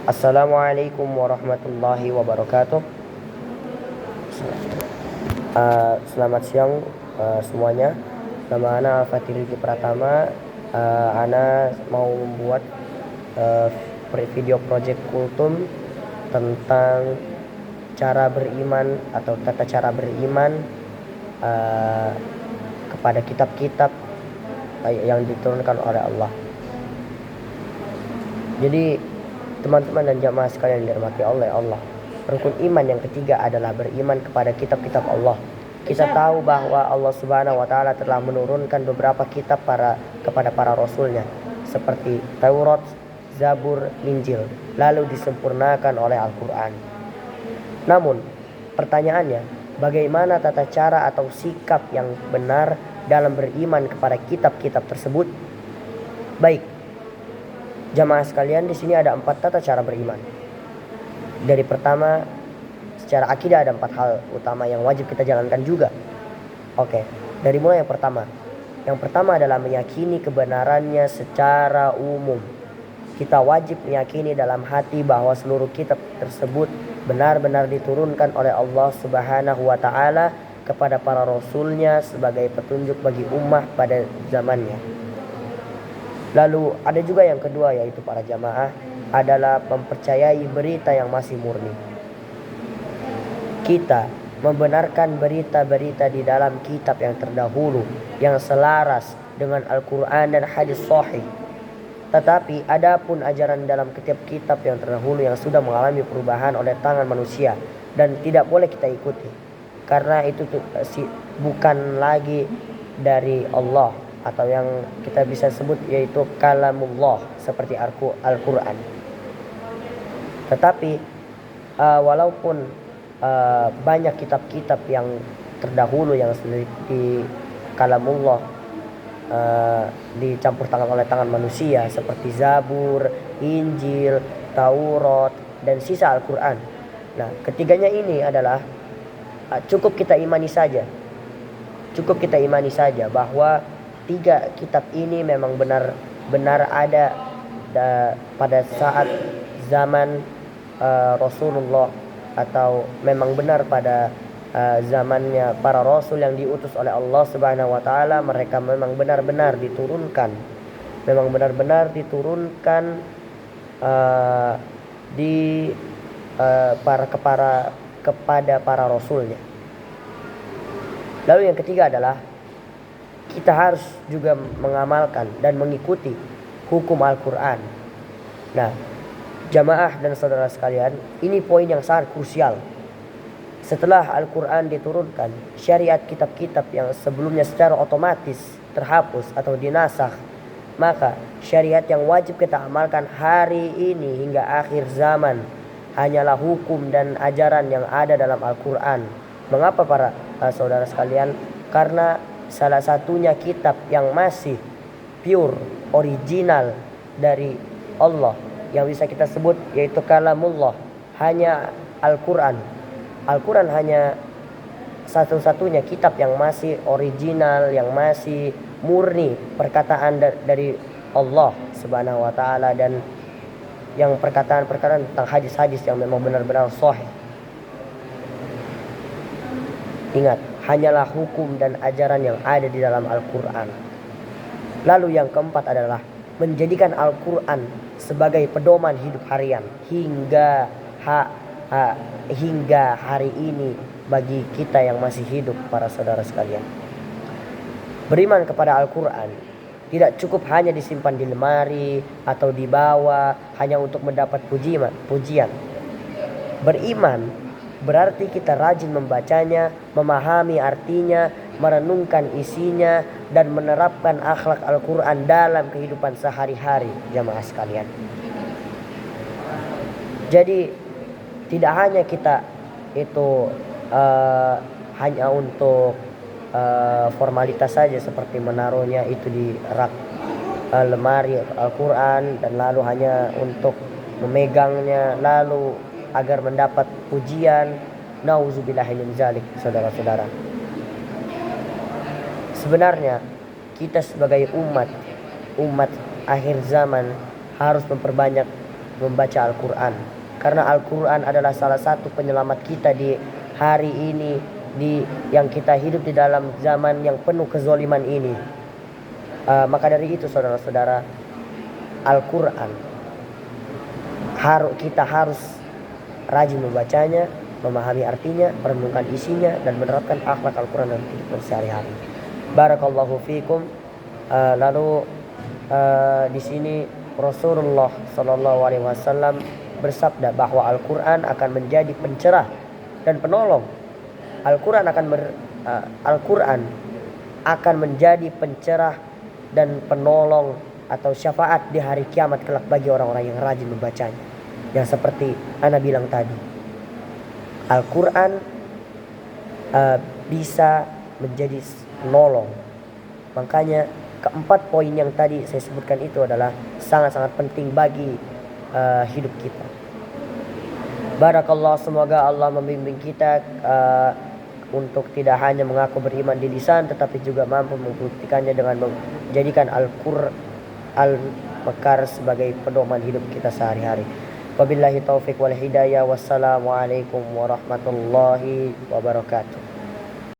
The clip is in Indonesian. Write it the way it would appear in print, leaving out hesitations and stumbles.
Assalamualaikum warahmatullahi wabarakatuh. Selamat siang semuanya. Nama Ana Al-Fatih Rizky Pratama. Ana mau membuat video project kultum tentang cara beriman atau tata cara beriman kepada kitab-kitab yang diturunkan oleh Allah. Jadi teman-teman dan jamaah sekalian yang dirahmati oleh Allah, rukun iman yang ketiga adalah beriman kepada kitab-kitab Allah. Kita tahu bahwa Allah Subhanahu wa taala telah menurunkan beberapa kitab kepada para rasulnya seperti Taurat, Zabur, Injil, lalu disempurnakan oleh Al-Qur'an. Namun, pertanyaannya, bagaimana tata cara atau sikap yang benar dalam beriman kepada kitab-kitab tersebut? Baik, jamaah sekalian, di sini ada 4 tata cara beriman. Dari pertama, secara akidah ada 4 hal utama yang wajib kita jalankan juga. Oke, dari mulai yang pertama. Yang pertama adalah meyakini kebenarannya secara umum. Kita wajib meyakini dalam hati bahwa seluruh kitab tersebut benar-benar diturunkan oleh Allah Subhanahu wa taala kepada para rasulnya sebagai petunjuk bagi ummah pada zamannya. Lalu ada juga yang kedua, yaitu para jamaah, adalah mempercayai berita yang masih murni. Kita membenarkan berita-berita di dalam kitab yang terdahulu yang selaras dengan Al-Quran dan hadis sahih. Tetapi adapun ajaran dalam kitab-kitab yang terdahulu yang sudah mengalami perubahan oleh tangan manusia dan tidak boleh kita ikuti, karena itu bukan lagi dari Allah, atau yang kita bisa sebut yaitu kalamullah seperti Al-Quran. Tetapi walaupun banyak kitab-kitab yang terdahulu yang di kalamullah dicampur tangan oleh tangan manusia seperti Zabur, Injil, Taurat, dan sisa Al-Quran. Nah, ketiganya ini adalah cukup kita imani saja. Cukup kita imani saja bahwa 3 kitab ini memang benar-benar ada pada saat zaman Rasulullah, atau memang benar pada zamannya para rasul yang diutus oleh Allah Subhanahu wa taala. Mereka memang benar-benar diturunkan, kepada para rasulnya. Lalu yang ketiga adalah kita harus juga mengamalkan dan mengikuti hukum Al-Quran. Nah, jamaah dan saudara sekalian, ini poin yang sangat krusial. Setelah Al-Quran diturunkan, syariat kitab-kitab yang sebelumnya secara otomatis terhapus atau dinasakh, maka syariat yang wajib kita amalkan hari ini hingga akhir zaman hanyalah hukum dan ajaran yang ada dalam Al-Quran. Mengapa para saudara sekalian? Karena salah satunya kitab yang masih pure, original dari Allah yang bisa kita sebut yaitu kalamullah hanya Al-Quran. Al-Quran hanya satu-satunya kitab yang masih original, yang masih murni perkataan dari Allah Subhanahu wa taala, dan yang perkataan-perkataan tentang hadis-hadis yang memang benar-benar sahih. Ingat, hanyalah hukum dan ajaran yang ada di dalam Al-Quran. Lalu yang keempat adalah menjadikan Al-Quran sebagai pedoman hidup harian hingga hari ini bagi kita yang masih hidup, para saudara sekalian. Beriman kepada Al-Quran tidak cukup hanya disimpan di lemari atau dibawa hanya untuk mendapat pujian. Beriman berarti kita rajin membacanya, memahami artinya, merenungkan isinya, dan menerapkan akhlak Al-Quran dalam kehidupan sehari-hari, jamaah sekalian. Jadi tidak hanya kita itu hanya untuk formalitas saja seperti menaruhnya itu di rak lemari Al-Quran dan lalu hanya untuk memegangnya lalu agar mendapat pujian. Nauzubillahi min zalik, saudara-saudara. Sebenarnya kita sebagai umat akhir zaman harus memperbanyak membaca Al-Quran. Karena Al-Quran adalah salah satu penyelamat kita di hari ini, yang kita hidup di dalam zaman yang penuh kezoliman ini. Maka dari itu saudara-saudara, Al-Quran kita harus rajin membacanya, memahami artinya, merenungkan isinya, dan menerapkan akhlak Al-Quran dalam kehidupan sehari-hari. Barakallahu fikum. Lalu di sini Rasulullah Shallallahu Alaihi Wasallam bersabda bahwa Al-Quran akan menjadi pencerah dan penolong. Al-Quran akan menjadi pencerah dan penolong atau syafaat di hari kiamat kelak bagi orang-orang yang rajin membacanya. Yang seperti Ana bilang tadi, Al-Quran bisa menjadi penolong. Makanya keempat poin yang tadi saya sebutkan itu adalah sangat-sangat penting bagi hidup kita. Barakallah, semoga Allah membimbing kita untuk tidak hanya mengaku beriman di lisan, tetapi juga mampu membuktikannya dengan menjadikan Al-Mekar sebagai pedoman hidup kita sehari-hari. Wabillahi taufiq wal hidayah. Wassalamualaikum warahmatullahi wabarakatuh.